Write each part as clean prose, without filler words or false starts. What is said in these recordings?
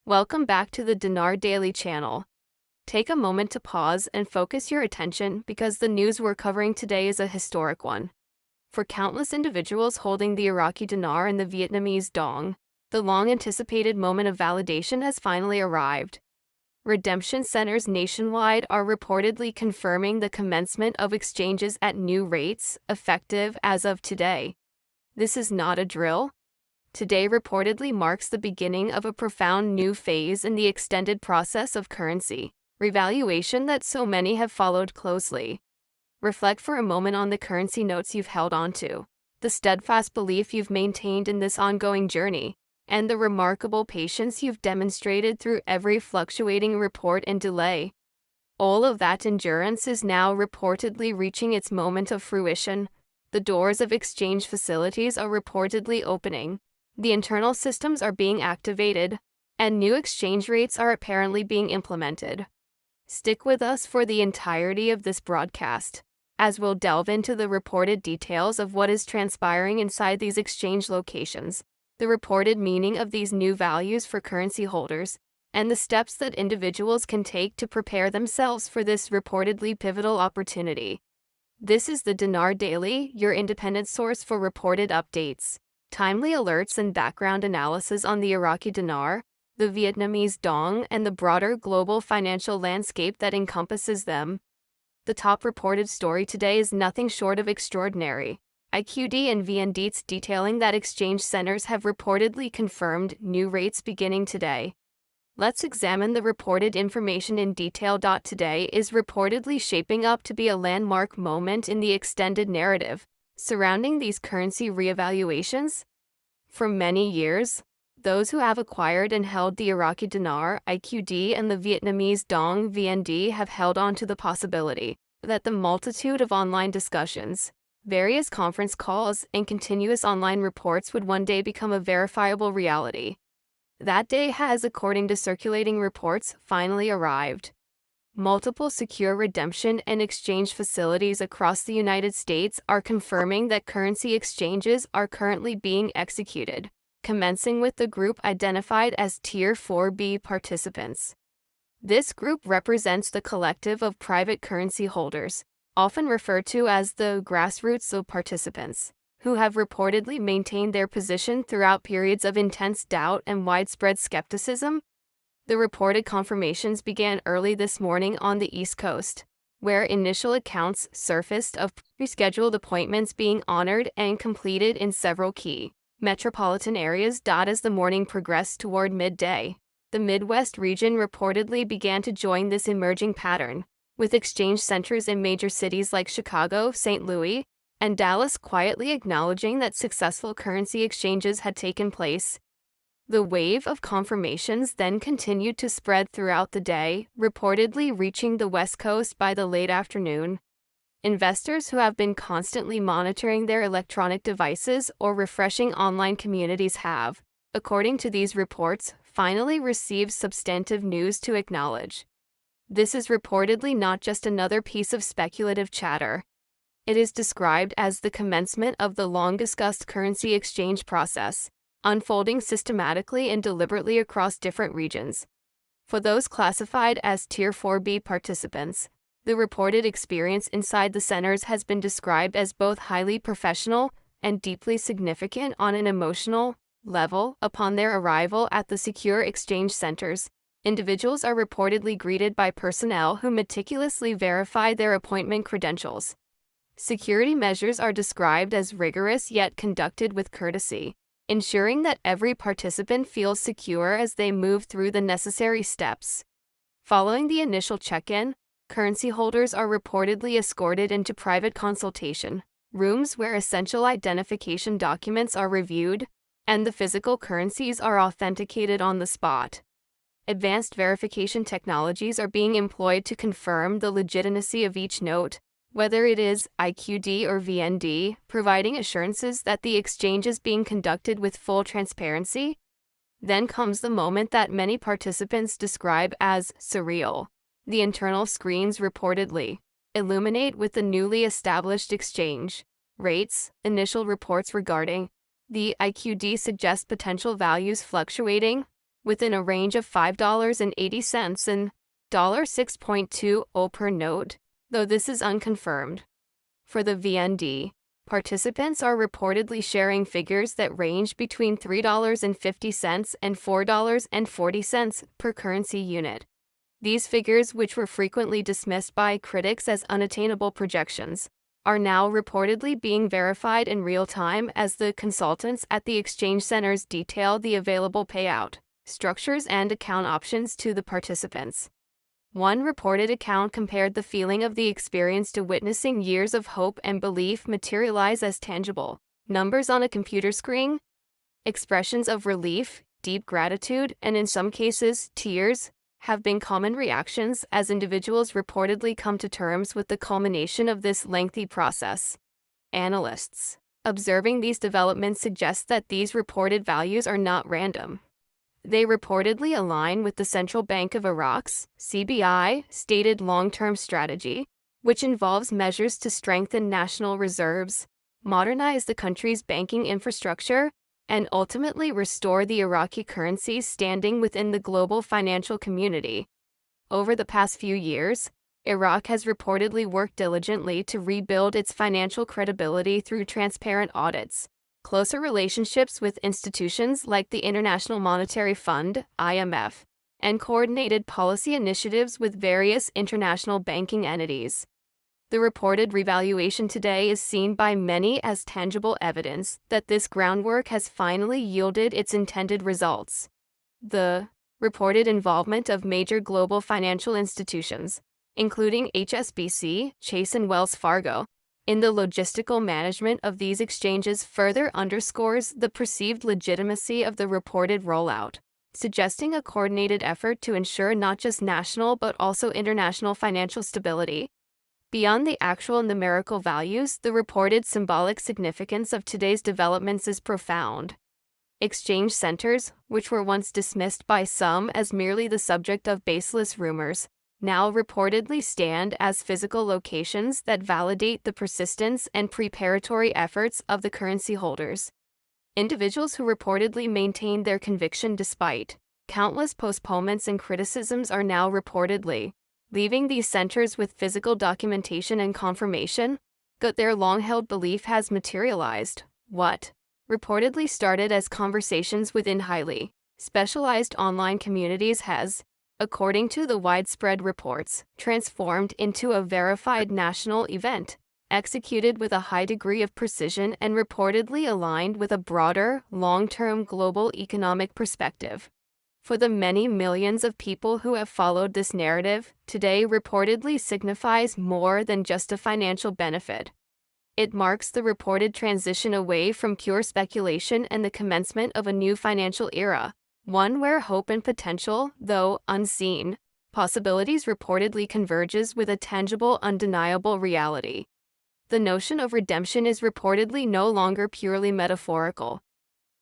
Welcome back to the Dinar Daily channel. Take a moment to pause and focus your attention because the news we're covering today is a historic one. For countless individuals holding the Iraqi dinar and the Vietnamese dong, the long-anticipated moment of validation has finally arrived. Redemption centers nationwide are reportedly confirming the commencement of exchanges at new rates, effective as of today. This is not a drill. Today reportedly marks the beginning of a profound new phase in the extended process of currency revaluation that so many have followed closely. Reflect for a moment on the currency notes you've held onto, the steadfast belief you've maintained in this ongoing journey, and the remarkable patience you've demonstrated through every fluctuating report and delay. All of that endurance is now reportedly reaching its moment of fruition. The doors of exchange facilities are reportedly opening. The internal systems are being activated, and new exchange rates are apparently being implemented. Stick with us for the entirety of this broadcast, as we'll delve into the reported details of what is transpiring inside these exchange locations, the reported meaning of these new values for currency holders, and the steps that individuals can take to prepare themselves for this reportedly pivotal opportunity. This is the Dinar Daily, your independent source for reported updates, timely alerts and background analysis on the Iraqi dinar, the Vietnamese dong, and the broader global financial landscape that encompasses them. The top reported story today is nothing short of extraordinary. IQD and VND's detailing that exchange centers have reportedly confirmed new rates beginning today. Let's examine the reported information in detail. Today is reportedly shaping up to be a landmark moment in the extended narrative surrounding these currency reevaluations. For many years, those who have acquired and held the Iraqi dinar (IQD) and the Vietnamese dong (VND) have held on to the possibility that the multitude of online discussions, various conference calls, and continuous online reports would one day become a verifiable reality. That day has, according to circulating reports, finally arrived. Multiple secure redemption and exchange facilities across the United States are confirming that currency exchanges are currently being executed, commencing with the group identified as Tier 4B participants. This group represents the collective of private currency holders, often referred to as the grassroots of participants, who have reportedly maintained their position throughout periods of intense doubt and widespread skepticism. The reported confirmations began early this morning on the East Coast, where initial accounts surfaced of rescheduled appointments being honored and completed in several key metropolitan areas. As the morning progressed toward midday, the Midwest region reportedly began to join this emerging pattern, with exchange centers in major cities like Chicago, St. Louis, and Dallas quietly acknowledging that successful currency exchanges had taken place. The wave of confirmations then continued to spread throughout the day, reportedly reaching the West Coast by the late afternoon. Investors who have been constantly monitoring their electronic devices or refreshing online communities have, according to these reports, finally received substantive news to acknowledge. This is reportedly not just another piece of speculative chatter. It is described as the commencement of the long-discussed currency exchange process, unfolding systematically and deliberately across different regions. For those classified as Tier 4B participants, the reported experience inside the centers has been described as both highly professional and deeply significant on an emotional level. Upon their arrival at the secure exchange centers, individuals are reportedly greeted by personnel who meticulously verify their appointment credentials. Security measures are described as rigorous yet conducted with courtesy, ensuring that every participant feels secure as they move through the necessary steps. Following the initial check-in, currency holders are reportedly escorted into private consultation rooms where essential identification documents are reviewed, and the physical currencies are authenticated on the spot. Advanced verification technologies are being employed to confirm the legitimacy of each note, whether it is IQD or VND, providing assurances that the exchange is being conducted with full transparency. Then comes the moment that many participants describe as surreal. The internal screens reportedly illuminate with the newly established exchange rates. Initial reports regarding the IQD suggest potential values fluctuating within a range of $5.80 and $6.20 per note, though this is unconfirmed. For the VND, participants are reportedly sharing figures that range between $3.50 and $4.40 per currency unit. These figures, which were frequently dismissed by critics as unattainable projections, are now reportedly being verified in real time as the consultants at the exchange centers detail the available payout structures and account options to the participants. One reported account compared the feeling of the experience to witnessing years of hope and belief materialize as tangible numbers on a computer screen. Expressions of relief, deep gratitude, and in some cases, tears, have been common reactions as individuals reportedly come to terms with the culmination of this lengthy process. Analysts observing these developments suggest that these reported values are not random. They reportedly align with the Central Bank of Iraq's (CBI) stated long-term strategy, which involves measures to strengthen national reserves, modernize the country's banking infrastructure, and ultimately restore the Iraqi currency's standing within the global financial community. Over the past few years, Iraq has reportedly worked diligently to rebuild its financial credibility through transparent audits, closer relationships with institutions like the International Monetary Fund (IMF), and coordinated policy initiatives with various international banking entities. The reported revaluation today is seen by many as tangible evidence that this groundwork has finally yielded its intended results. The reported involvement of major global financial institutions, including HSBC, Chase, and Wells Fargo, in the logistical management of these exchanges further underscores the perceived legitimacy of the reported rollout, suggesting a coordinated effort to ensure not just national but also international financial stability. Beyond the actual numerical values, the reported symbolic significance of today's developments is profound. Exchange centers, which were once dismissed by some as merely the subject of baseless rumors, now reportedly stand as physical locations that validate the persistence and preparatory efforts of the currency holders. Individuals who reportedly maintained their conviction despite countless postponements and criticisms are now reportedly leaving these centers with physical documentation and confirmation that their long-held belief has materialized. What reportedly started as conversations within highly specialized online communities has, according to the widespread reports, transformed into a verified national event, executed with a high degree of precision and reportedly aligned with a broader, long-term global economic perspective. For the many millions of people who have followed this narrative, today reportedly signifies more than just a financial benefit. It marks the reported transition away from pure speculation and the commencement of a new financial era, one where hope and potential, though unseen, possibilities reportedly converges with a tangible, undeniable reality. The notion of redemption is reportedly no longer purely metaphorical.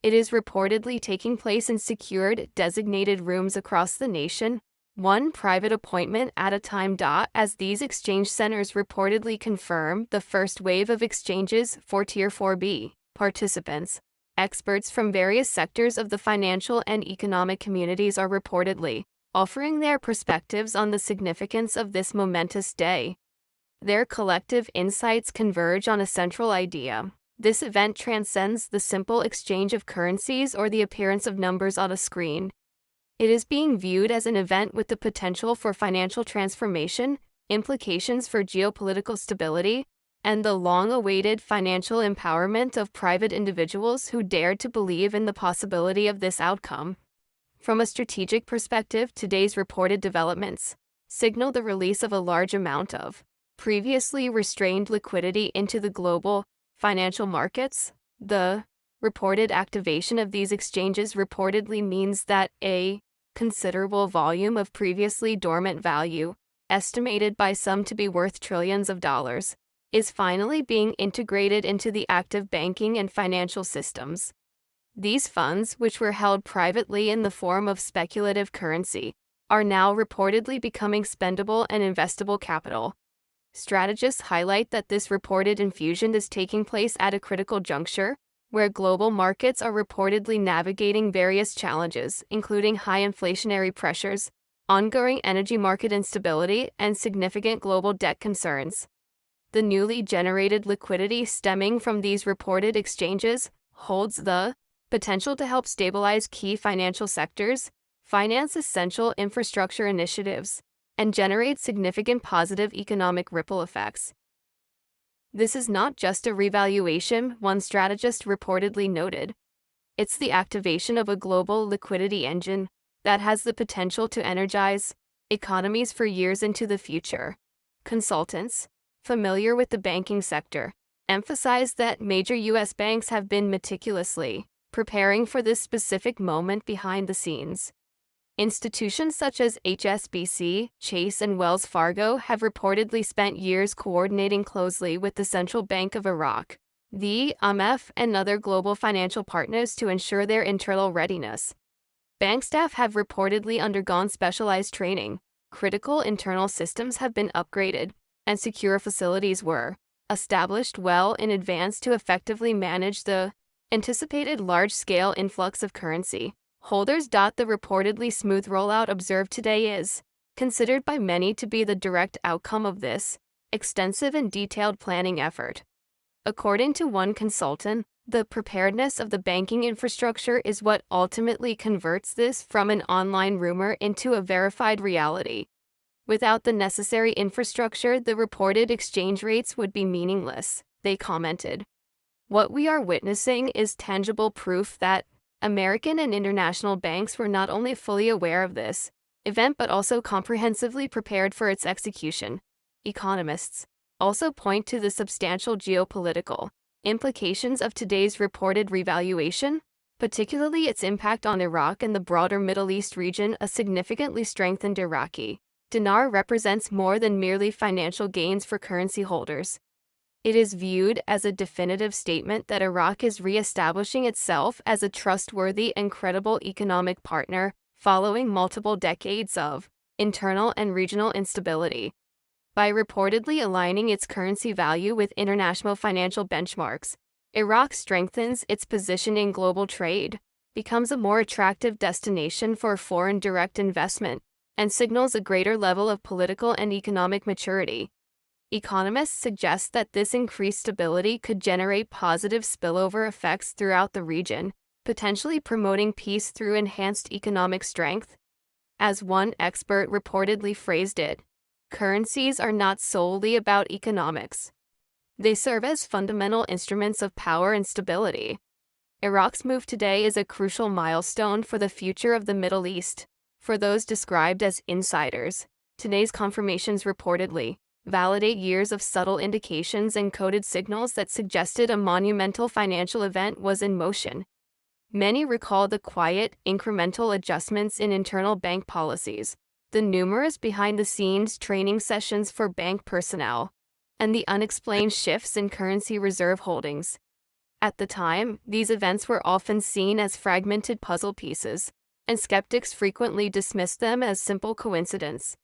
It is reportedly taking place in secured, designated rooms across the nation, one private appointment at a time. As these exchange centers reportedly confirm the first wave of exchanges for Tier 4B participants, experts from various sectors of the financial and economic communities are reportedly offering their perspectives on the significance of this momentous day. Their collective insights converge on a central idea. This event transcends the simple exchange of currencies or the appearance of numbers on a screen. It is being viewed as an event with the potential for financial transformation, implications for geopolitical stability, and the long-awaited financial empowerment of private individuals who dared to believe in the possibility of this outcome. From a strategic perspective, today's reported developments signal the release of a large amount of previously restrained liquidity into the global financial markets. The reported activation of these exchanges reportedly means that a considerable volume of previously dormant value, estimated by some to be worth trillions of dollars, is finally being integrated into the active banking and financial systems. These funds, which were held privately in the form of speculative currency, are now reportedly becoming spendable and investable capital. Strategists highlight that this reported infusion is taking place at a critical juncture, where global markets are reportedly navigating various challenges, including high inflationary pressures, ongoing energy market instability, and significant global debt concerns. The newly generated liquidity stemming from these reported exchanges holds the potential to help stabilize key financial sectors, finance essential infrastructure initiatives, and generate significant positive economic ripple effects. This is not just a revaluation, one strategist reportedly noted. It's the activation of a global liquidity engine that has the potential to energize economies for years into the future. Consultants, familiar with the banking sector, emphasize that major U.S. banks have been meticulously preparing for this specific moment behind the scenes. Institutions such as HSBC, Chase, and Wells Fargo have reportedly spent years coordinating closely with the Central Bank of Iraq, the IMF, and other global financial partners to ensure their internal readiness. Bank staff have reportedly undergone specialized training, critical internal systems have been upgraded, and secure facilities were established well in advance to effectively manage the anticipated large-scale influx of currency holders. The reportedly smooth rollout observed today is considered by many to be the direct outcome of this extensive and detailed planning effort. According to one consultant, the preparedness of the banking infrastructure is what ultimately converts this from an online rumor into a verified reality. Without the necessary infrastructure, the reported exchange rates would be meaningless, they commented. What we are witnessing is tangible proof that American and international banks were not only fully aware of this event but also comprehensively prepared for its execution. Economists also point to the substantial geopolitical implications of today's reported revaluation, particularly its impact on Iraq and the broader Middle East region. A significantly strengthened Iraqi dinar represents more than merely financial gains for currency holders. It is viewed as a definitive statement that Iraq is re-establishing itself as a trustworthy and credible economic partner following multiple decades of internal and regional instability. By reportedly aligning its currency value with international financial benchmarks, Iraq strengthens its position in global trade, becomes a more attractive destination for foreign direct investment, and signals a greater level of political and economic maturity. Economists suggest that this increased stability could generate positive spillover effects throughout the region, potentially promoting peace through enhanced economic strength. As one expert reportedly phrased it, currencies are not solely about economics. They serve as fundamental instruments of power and stability. Iraq's move today is a crucial milestone for the future of the Middle East. For those described as insiders, today's confirmations reportedly validate years of subtle indications and coded signals that suggested a monumental financial event was in motion. Many recall the quiet, incremental adjustments in internal bank policies, the numerous behind-the-scenes training sessions for bank personnel, and the unexplained shifts in currency reserve holdings. At the time, these events were often seen as fragmented puzzle pieces, and skeptics frequently dismissed them as simple coincidence.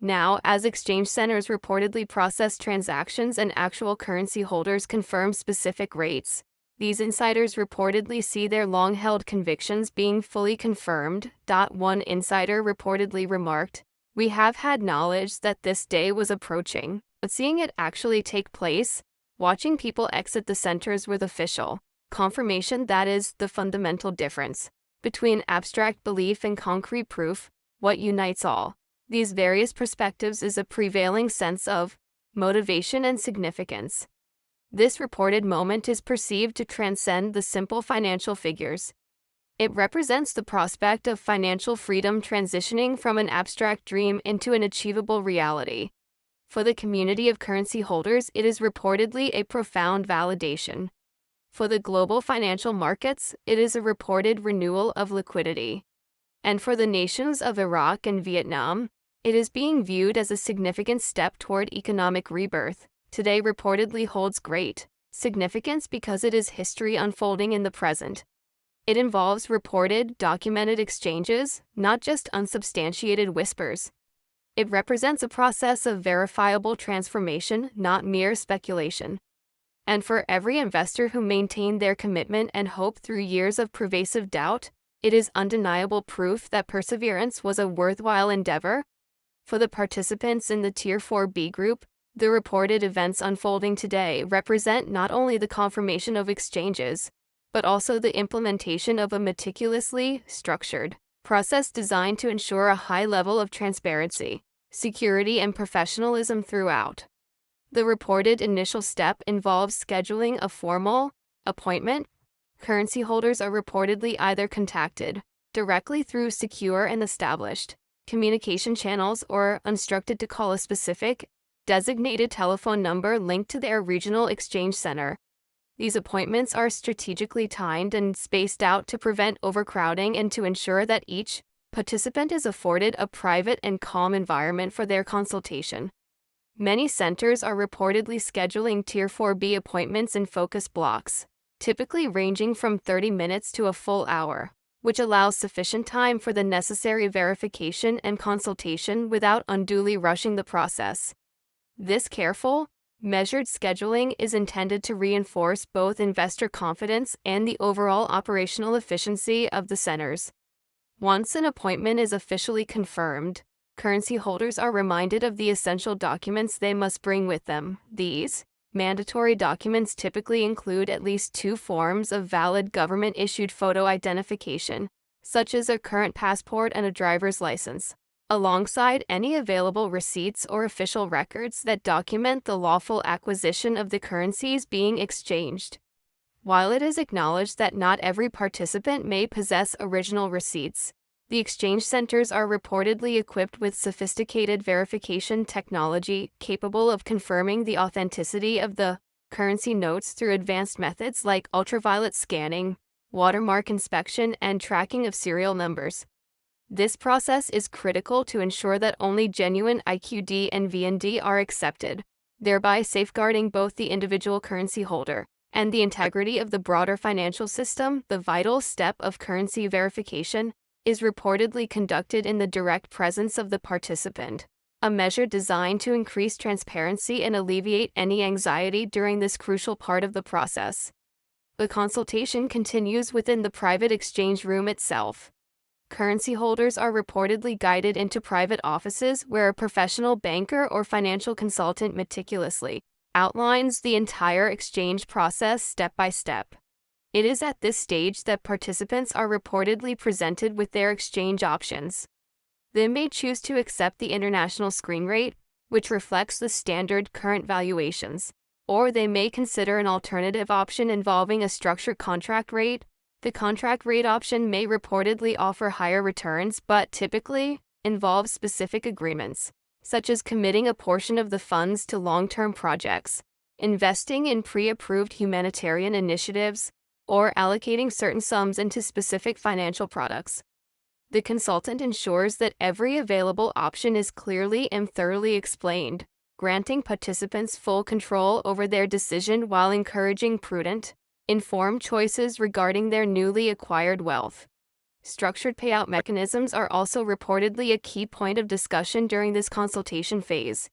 Now, as exchange centers reportedly process transactions and actual currency holders confirm specific rates, these insiders reportedly see their long-held convictions being fully confirmed. One insider reportedly remarked, "We have had knowledge that this day was approaching, but seeing it actually take place, watching people exit the centers with official confirmation, that is the fundamental difference between abstract belief and concrete proof. What unites all these various perspectives is a prevailing sense of motivation and significance." This reported moment is perceived to transcend the simple financial figures. It represents the prospect of financial freedom transitioning from an abstract dream into an achievable reality. For the community of currency holders, it is reportedly a profound validation. For the global financial markets, it is a reported renewal of liquidity. And for the nations of Iraq and Vietnam, it is being viewed as a significant step toward economic rebirth. Today reportedly holds great significance because it is history unfolding in the present. It involves reported, documented exchanges, not just unsubstantiated whispers. It represents a process of verifiable transformation, not mere speculation. And for every investor who maintained their commitment and hope through years of pervasive doubt, it is undeniable proof that perseverance was a worthwhile endeavor. For the participants in the Tier 4B group, the reported events unfolding today represent not only the confirmation of exchanges, but also the implementation of a meticulously structured process designed to ensure a high level of transparency, security, and professionalism throughout. The reported initial step involves scheduling a formal appointment. Currency holders are reportedly either contacted directly through secure and established communication channels or instructed to call a specific, designated telephone number linked to their regional exchange center. These appointments are strategically timed and spaced out to prevent overcrowding and to ensure that each participant is afforded a private and calm environment for their consultation. Many centers are reportedly scheduling Tier 4B appointments in focus blocks, typically ranging from 30 minutes to a full hour, which allows sufficient time for the necessary verification and consultation without unduly rushing the process. This careful, measured scheduling is intended to reinforce both investor confidence and the overall operational efficiency of the centers. Once an appointment is officially confirmed, currency holders are reminded of the essential documents they must bring with them. These mandatory documents typically include at least 2 forms of valid government-issued photo identification, such as a current passport and a driver's license, alongside any available receipts or official records that document the lawful acquisition of the currencies being exchanged. While it is acknowledged that not every participant may possess original receipts, the exchange centers are reportedly equipped with sophisticated verification technology capable of confirming the authenticity of the currency notes through advanced methods like ultraviolet scanning, watermark inspection, and tracking of serial numbers. This process is critical to ensure that only genuine IQD and VND are accepted, thereby safeguarding both the individual currency holder and the integrity of the broader financial system. The vital step of currency verification is reportedly conducted in the direct presence of the participant, a measure designed to increase transparency and alleviate any anxiety during this crucial part of the process. The consultation continues within the private exchange room itself. Currency holders are reportedly guided into private offices where a professional banker or financial consultant meticulously outlines the entire exchange process step by step. It is at this stage that participants are reportedly presented with their exchange options. They may choose to accept the international screen rate, which reflects the standard current valuations, or they may consider an alternative option involving a structured contract rate. The contract rate option may reportedly offer higher returns but typically involves specific agreements, such as committing a portion of the funds to long-term projects, investing in pre-approved humanitarian initiatives, or allocating certain sums into specific financial products. The consultant ensures that every available option is clearly and thoroughly explained, granting participants full control over their decision while encouraging prudent, informed choices regarding their newly acquired wealth. Structured payout mechanisms are also reportedly a key point of discussion during this consultation phase.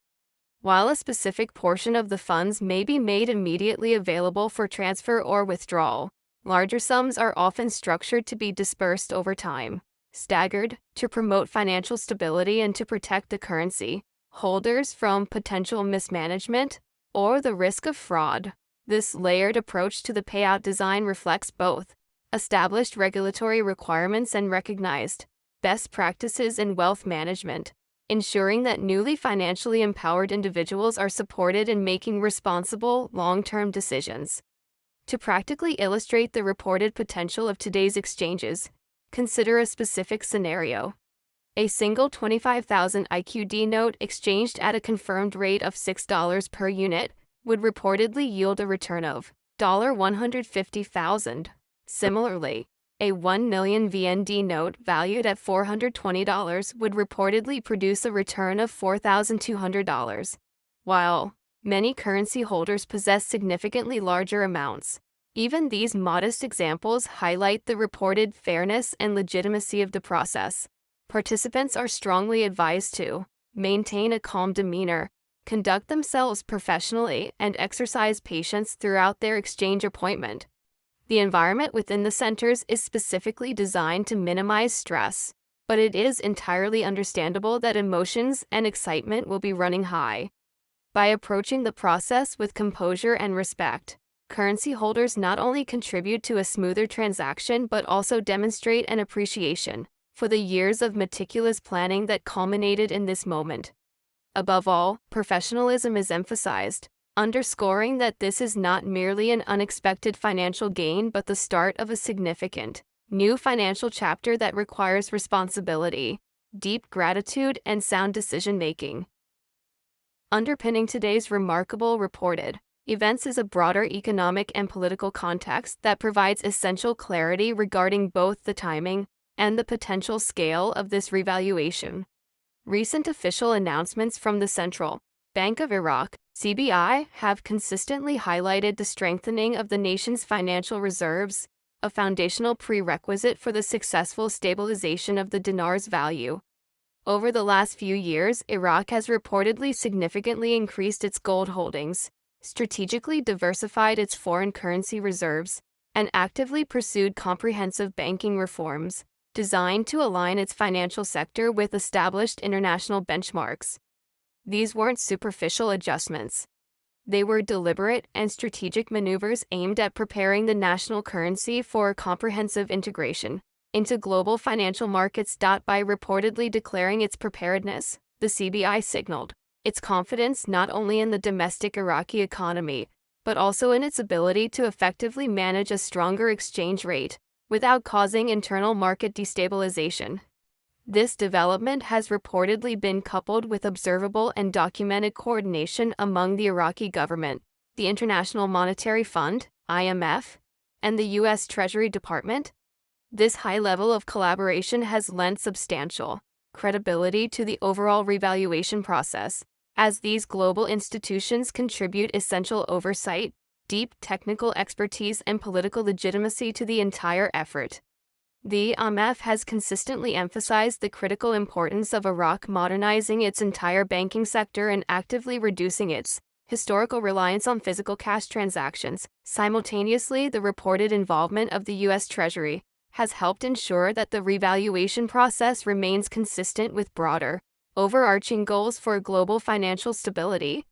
While a specific portion of the funds may be made immediately available for transfer or withdrawal, larger sums are often structured to be dispersed over time, staggered, to promote financial stability and to protect the currency holders from potential mismanagement or the risk of fraud. This layered approach to the payout design reflects both established regulatory requirements and recognized best practices in wealth management, ensuring that newly financially empowered individuals are supported in making responsible, long-term decisions. To practically illustrate the reported potential of today's exchanges, consider a specific scenario. A single 25,000 IQD note exchanged at a confirmed rate of $6 per unit would reportedly yield a return of $150,000. Similarly, a 1 million VND note valued at $420 would reportedly produce a return of $4,200. While many currency holders possess significantly larger amounts, even these modest examples highlight the reported fairness and legitimacy of the process. Participants are strongly advised to maintain a calm demeanor, conduct themselves professionally, and exercise patience throughout their exchange appointment. The environment within the centers is specifically designed to minimize stress, but it is entirely understandable that emotions and excitement will be running high. By approaching the process with composure and respect, currency holders not only contribute to a smoother transaction but also demonstrate an appreciation for the years of meticulous planning that culminated in this moment. Above all, professionalism is emphasized, underscoring that this is not merely an unexpected financial gain but the start of a significant, new financial chapter that requires responsibility, deep gratitude, and sound decision-making. Underpinning today's remarkable reported events is a broader economic and political context that provides essential clarity regarding both the timing and the potential scale of this revaluation. Recent official announcements from the Central Bank of Iraq, CBI, have consistently highlighted the strengthening of the nation's financial reserves, a foundational prerequisite for the successful stabilization of the dinar's value. Over the last few years, Iraq has reportedly significantly increased its gold holdings, strategically diversified its foreign currency reserves, and actively pursued comprehensive banking reforms designed to align its financial sector with established international benchmarks. These weren't superficial adjustments. They were deliberate and strategic maneuvers aimed at preparing the national currency for comprehensive integration into global financial markets. By reportedly declaring its preparedness, the CBI signaled its confidence not only in the domestic Iraqi economy, but also in its ability to effectively manage a stronger exchange rate without causing internal market destabilization. This development has reportedly been coupled with observable and documented coordination among the Iraqi government, the International Monetary Fund, IMF, and the U.S. Treasury Department. This high level of collaboration has lent substantial credibility to the overall revaluation process, as these global institutions contribute essential oversight, deep technical expertise, and political legitimacy to the entire effort. The IMF has consistently emphasized the critical importance of Iraq modernizing its entire banking sector and actively reducing its historical reliance on physical cash transactions. Simultaneously, the reported involvement of the U.S. Treasury has helped ensure that the revaluation process remains consistent with broader, overarching goals for global financial stability.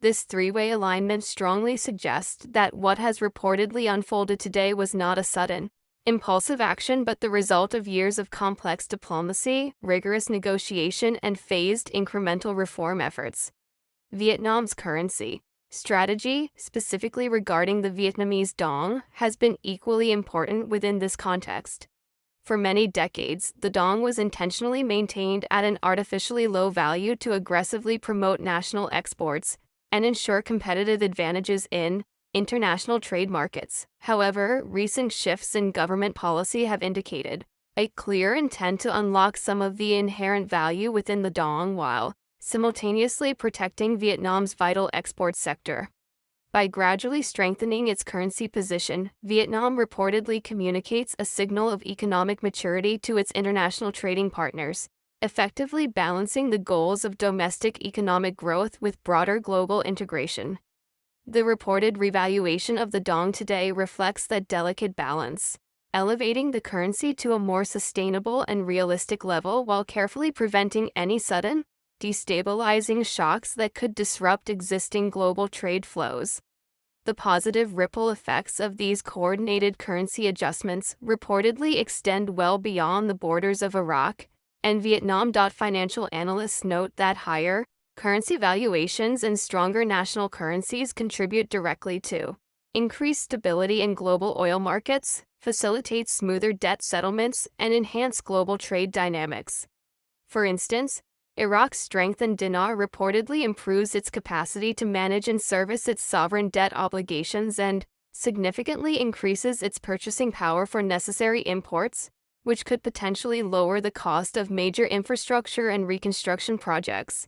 This three-way alignment strongly suggests that what has reportedly unfolded today was not a sudden, impulsive action but the result of years of complex diplomacy, rigorous negotiation, and phased incremental reform efforts. Vietnam's currency strategy, specifically regarding the Vietnamese dong, has been equally important within this context. For many decades, the dong was intentionally maintained at an artificially low value to aggressively promote national exports and ensure competitive advantages in international trade markets. However, recent shifts in government policy have indicated a clear intent to unlock some of the inherent value within the dong while simultaneously protecting Vietnam's vital export sector. By gradually strengthening its currency position, Vietnam reportedly communicates a signal of economic maturity to its international trading partners, effectively balancing the goals of domestic economic growth with broader global integration. The reported revaluation of the dong today reflects that delicate balance, elevating the currency to a more sustainable and realistic level while carefully preventing any sudden, destabilizing shocks that could disrupt existing global trade flows. The positive ripple effects of these coordinated currency adjustments reportedly extend well beyond the borders of Iraq and Vietnam. Financial analysts note that higher currency valuations and stronger national currencies contribute directly to increased stability in global oil markets, facilitate smoother debt settlements, and enhance global trade dynamics. For instance, Iraq's strengthened dinar reportedly improves its capacity to manage and service its sovereign debt obligations and significantly increases its purchasing power for necessary imports, which could potentially lower the cost of major infrastructure and reconstruction projects.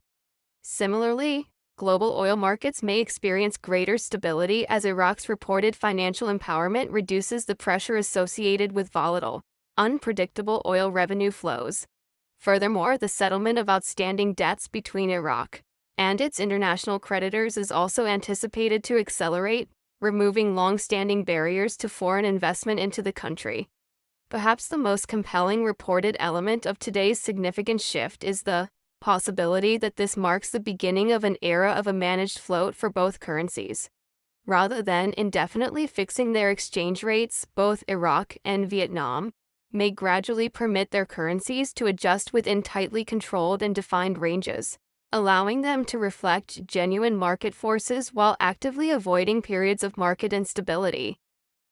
Similarly, global oil markets may experience greater stability as Iraq's reported financial empowerment reduces the pressure associated with volatile, unpredictable oil revenue flows. Furthermore, the settlement of outstanding debts between Iraq and its international creditors is also anticipated to accelerate, removing long-standing barriers to foreign investment into the country. Perhaps the most compelling reported element of today's significant shift is the possibility that this marks the beginning of an era of a managed float for both currencies. Rather than indefinitely fixing their exchange rates, both Iraq and Vietnam may gradually permit their currencies to adjust within tightly controlled and defined ranges, allowing them to reflect genuine market forces while actively avoiding periods of market instability.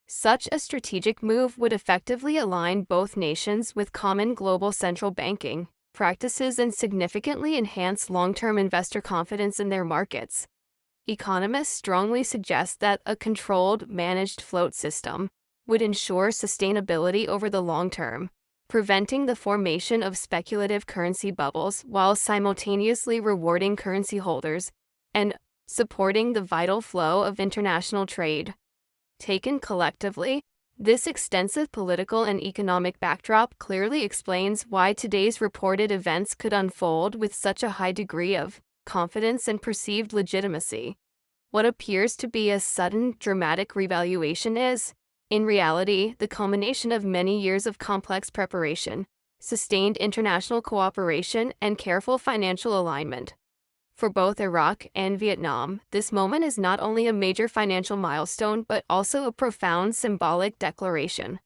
Such a strategic move would effectively align both nations with common global central banking practices and significantly enhance long-term investor confidence in their markets. Economists strongly suggest that a controlled, managed float system would ensure sustainability over the long term, preventing the formation of speculative currency bubbles while simultaneously rewarding currency holders and supporting the vital flow of international trade. Taken collectively, this extensive political and economic backdrop clearly explains why today's reported events could unfold with such a high degree of confidence and perceived legitimacy. What appears to be a sudden, dramatic revaluation is, in reality, the culmination of many years of complex preparation, sustained international cooperation, and careful financial alignment. For both Iraq and Vietnam, this moment is not only a major financial milestone but also a profound symbolic declaration.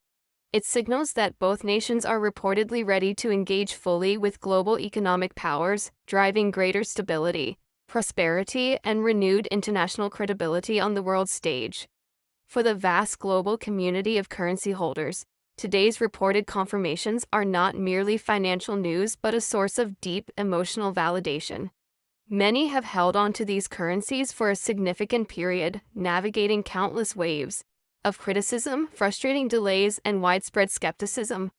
It signals that both nations are reportedly ready to engage fully with global economic powers, driving greater stability, prosperity, and renewed international credibility on the world stage. For the vast global community of currency holders, today's reported confirmations are not merely financial news but a source of deep emotional validation. Many have held on to these currencies for a significant period, navigating countless waves of criticism, frustrating delays, and widespread skepticism.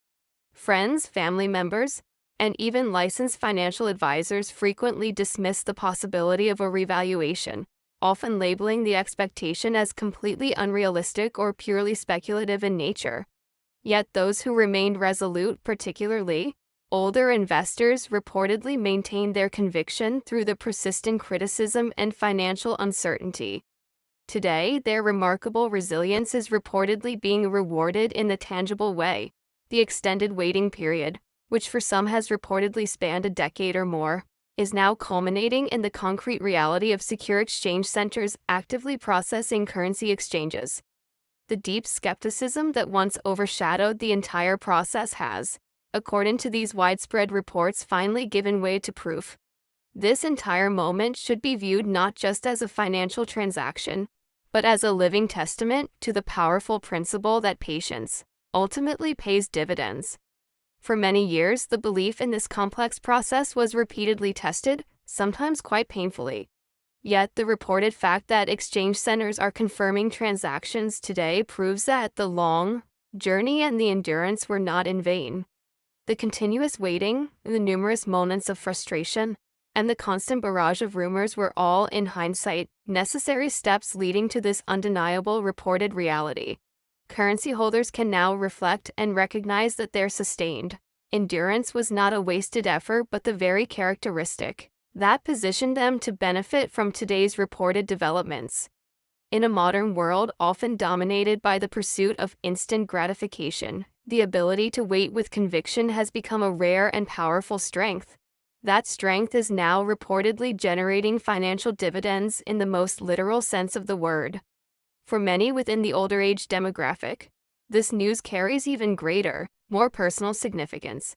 Friends, family members, and even licensed financial advisors frequently dismiss the possibility of a revaluation, often labeling the expectation as completely unrealistic or purely speculative in nature. Yet those who remained resolute, particularly older investors, reportedly maintained their conviction through the persistent criticism and financial uncertainty. Today, their remarkable resilience is reportedly being rewarded in a tangible way. The extended waiting period, which for some has reportedly spanned a decade or more, is now culminating in the concrete reality of secure exchange centers actively processing currency exchanges. The deep skepticism that once overshadowed the entire process has, according to these widespread reports, finally given way to proof. This entire moment should be viewed not just as a financial transaction, but as a living testament to the powerful principle that patience ultimately pays dividends. For many years, the belief in this complex process was repeatedly tested, sometimes quite painfully. Yet the reported fact that exchange centers are confirming transactions today proves that the long journey and the endurance were not in vain. The continuous waiting, the numerous moments of frustration, and the constant barrage of rumors were all, in hindsight, necessary steps leading to this undeniable reported reality. Currency holders can now reflect and recognize that their sustained endurance was not a wasted effort but the very characteristic that positioned them to benefit from today's reported developments. In a modern world often dominated by the pursuit of instant gratification, the ability to wait with conviction has become a rare and powerful strength. That strength is now reportedly generating financial dividends in the most literal sense of the word. For many within the older age demographic, this news carries even greater, more personal significance.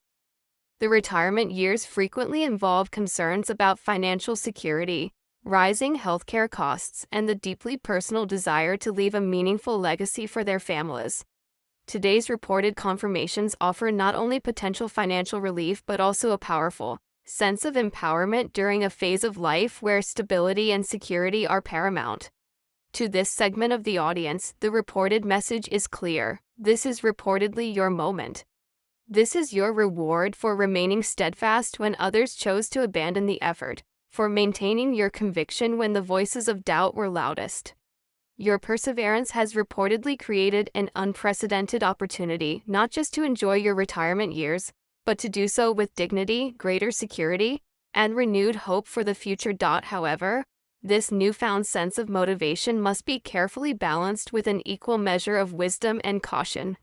The retirement years frequently involve concerns about financial security, rising healthcare costs, and the deeply personal desire to leave a meaningful legacy for their families. Today's reported confirmations offer not only potential financial relief but also a powerful sense of empowerment during a phase of life where stability and security are paramount. To this segment of the audience, the reported message is clear. This is reportedly your moment. This is your reward for remaining steadfast when others chose to abandon the effort, for maintaining your conviction when the voices of doubt were loudest. Your perseverance has reportedly created an unprecedented opportunity not just to enjoy your retirement years, but to do so with dignity, greater security, and renewed hope for the future. However, this newfound sense of motivation must be carefully balanced with an equal measure of wisdom and caution.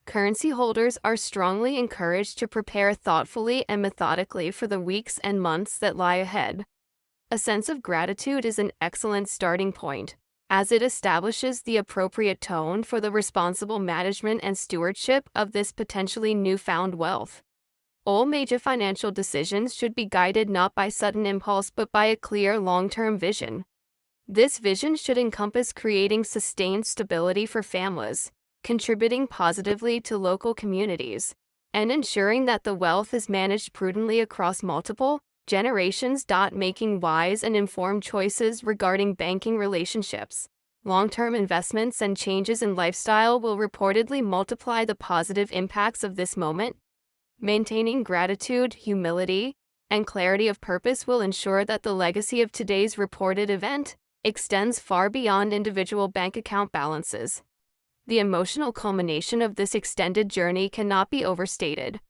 Currency holders are strongly encouraged to prepare thoughtfully and methodically for the weeks and months that lie ahead. A sense of gratitude is an excellent starting point, as it establishes the appropriate tone for the responsible management and stewardship of this potentially newfound wealth. All major financial decisions should be guided not by sudden impulse but by a clear long-term vision. This vision should encompass creating sustained stability for families, contributing positively to local communities, and ensuring that the wealth is managed prudently across multiple generations. Making wise and informed choices regarding banking relationships, long-term investments, and changes in lifestyle will reportedly multiply the positive impacts of this moment. Maintaining gratitude, humility, and clarity of purpose will ensure that the legacy of today's reported event extends far beyond individual bank account balances. The emotional culmination of this extended journey cannot be overstated.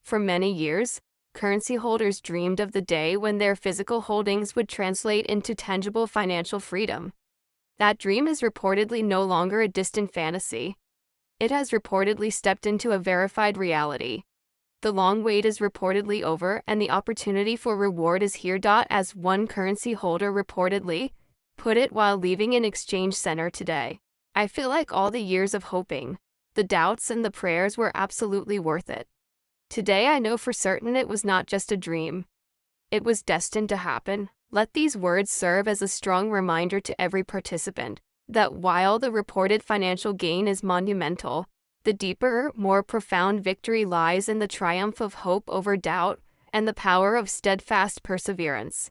For many years, currency holders dreamed of the day when their physical holdings would translate into tangible financial freedom. That dream is reportedly no longer a distant fantasy. It has reportedly stepped into a verified reality. The long wait is reportedly over, and the opportunity for reward is here. As one currency holder reportedly put it while leaving an exchange center today, "I feel like all the years of hoping, the doubts, and the prayers were absolutely worth it. Today I know for certain it was not just a dream. It was destined to happen." Let these words serve as a strong reminder to every participant that while the reported financial gain is monumental, the deeper, more profound victory lies in the triumph of hope over doubt and the power of steadfast perseverance.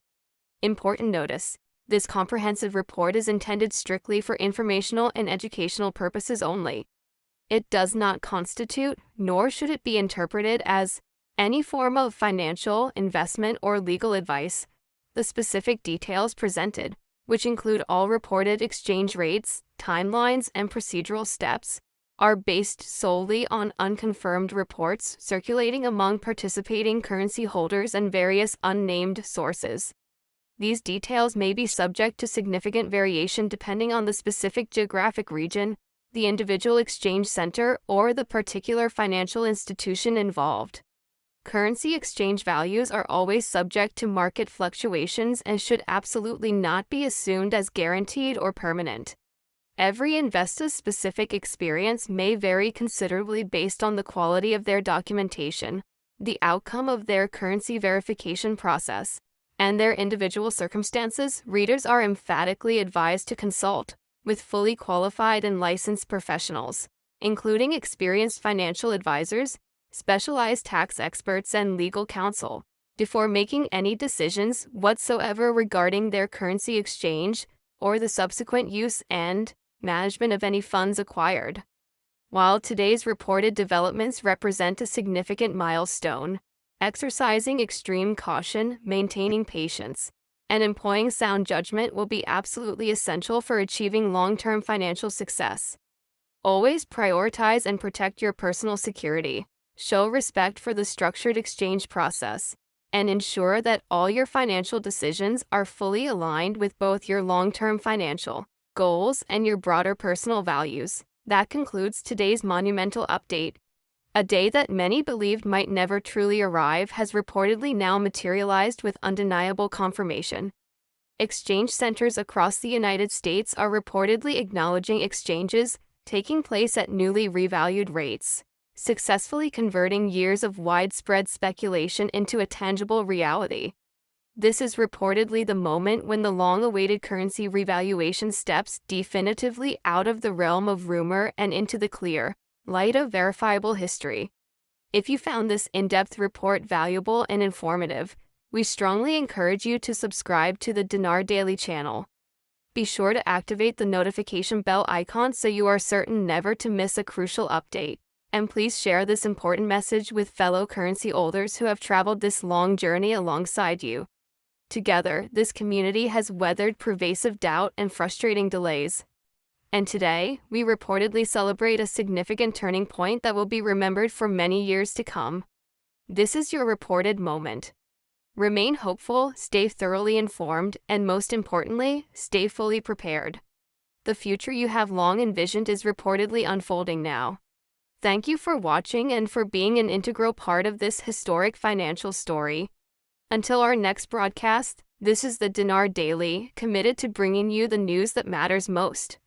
Important notice: this comprehensive report is intended strictly for informational and educational purposes only. It does not constitute, nor should it be interpreted as, any form of financial, investment, or legal advice. The specific details presented, which include all reported exchange rates, timelines, and procedural steps, are based solely on unconfirmed reports circulating among participating currency holders and various unnamed sources. These details may be subject to significant variation depending on the specific geographic region, the individual exchange center, or the particular financial institution involved. Currency exchange values are always subject to market fluctuations and should absolutely not be assumed as guaranteed or permanent. Every investor's specific experience may vary considerably based on the quality of their documentation, the outcome of their currency verification process, and their individual circumstances. Readers are emphatically advised to consult with fully qualified and licensed professionals, including experienced financial advisors, specialized tax experts, and legal counsel, before making any decisions whatsoever regarding their currency exchange or the subsequent use and management of any funds acquired. While today's reported developments represent a significant milestone, exercising extreme caution, maintaining patience, and employing sound judgment will be absolutely essential for achieving long-term financial success. Always prioritize and protect your personal security, show respect for the structured exchange process, and ensure that all your financial decisions are fully aligned with both your long-term financial goals and your broader personal values. That concludes today's monumental update. A day that many believed might never truly arrive has reportedly now materialized with undeniable confirmation. Exchange centers across the United States are reportedly acknowledging exchanges taking place at newly revalued rates, successfully converting years of widespread speculation into a tangible reality. This is reportedly the moment when the long-awaited currency revaluation steps definitively out of the realm of rumor and into the clear light of verifiable history. If you found this in-depth report valuable and informative, we strongly encourage you to subscribe to the Dinar Daily channel. Be sure to activate the notification bell icon so you are certain never to miss a crucial update. And please share this important message with fellow currency holders who have traveled this long journey alongside you. Together, this community has weathered pervasive doubt and frustrating delays. And today, we reportedly celebrate a significant turning point that will be remembered for many years to come. This is your reported moment. Remain hopeful, stay thoroughly informed, and most importantly, stay fully prepared. The future you have long envisioned is reportedly unfolding now. Thank you for watching and for being an integral part of this historic financial story. Until our next broadcast, this is the Dinar Daily, committed to bringing you the news that matters most.